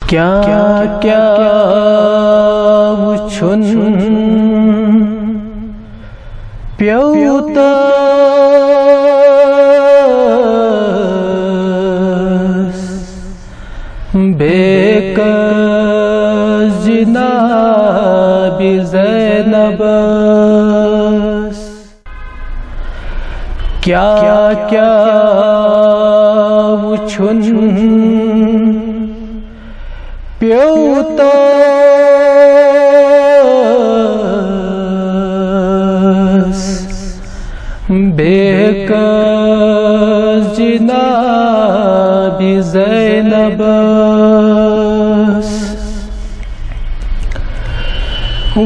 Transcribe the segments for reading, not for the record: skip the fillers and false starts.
کیا وچھن پیوتس بیک جناب زینبس کیا وچھن پیوتس بیک جناب زینبس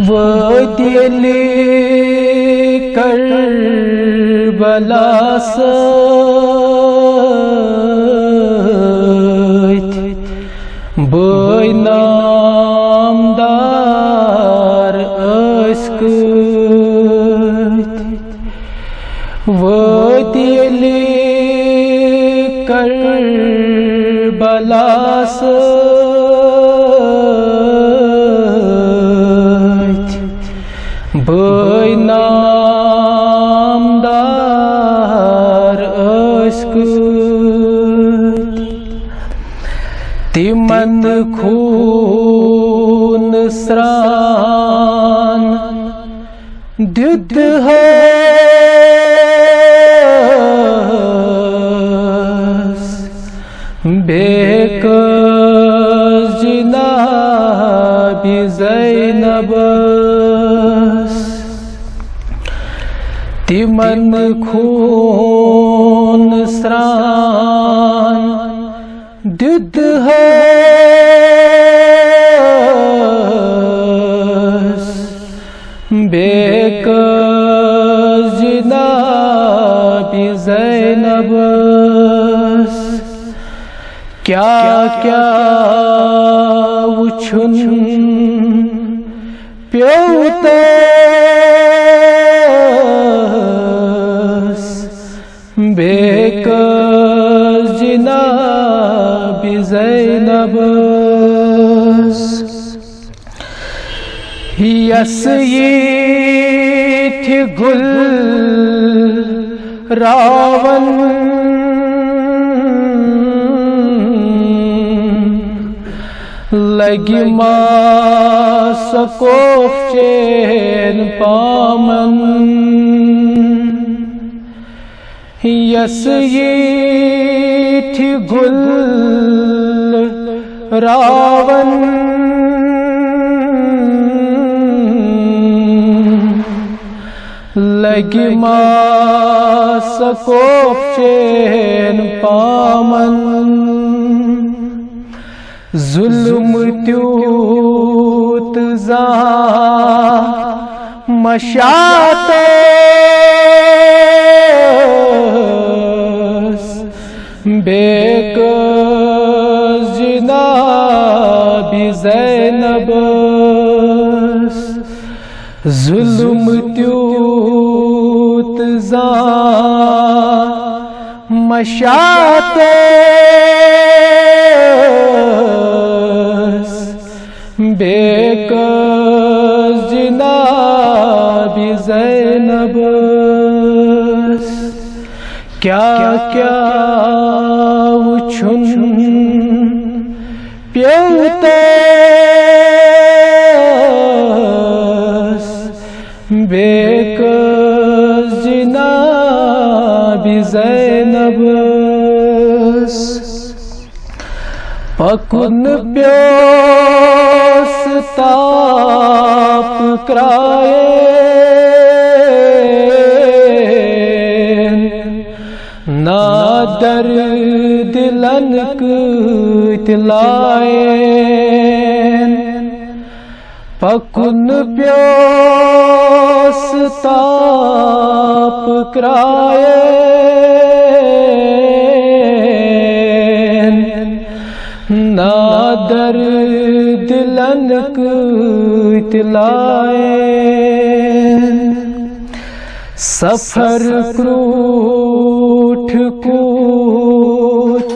ودیلی کربلا سۭتۍ بٲے نامدار ٲسۍ کۭتۍ ودیلی کربلا سۭتۍ بٲے نامدار ٲسۍ کۭتۍ تِمن خوٗن سرٛان دیُتہَس بیک جناب زینبس تِمن خوٗن سرٛان دیُتہَس بیک جناب زینبس کیا وچھن پیوتس بیک جناب زینبس یس ییٚتھِ گُل راوَن لگہِ ماسہٕ کوفچین پامن یس ییٚتھِ گُل راوَن لگہِ ماسہٕ کوفچین پامن ظُلم تیوٗت زانٛہہ مشاتس بیک جناب زینبس ظُلم تیوٗت زانٛہہ مشاتس بیک جناب زینبس کیا وچھن پیوتس بیک جناب زینبس پکُن پیوس تاپ کرایین نادر دلن کۭتۍ لایین پکُن پیوس تاپ کرایین نادر دلن کۭتۍ لایین سفر کروٹھ کوت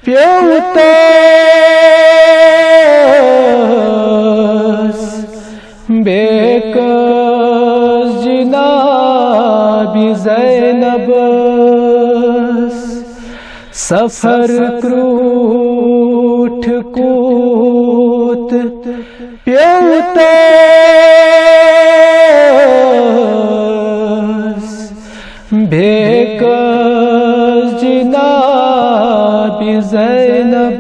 پیوتس سفر کروٹھ کوت پیوتس بیکس جناب زینبس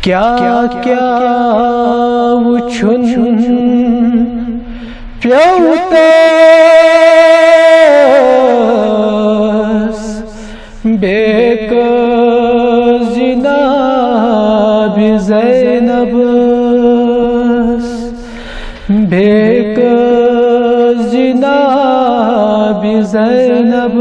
کیا کیا وچھن پیوتس بیکس جناب زینبس بیکس جناب زینب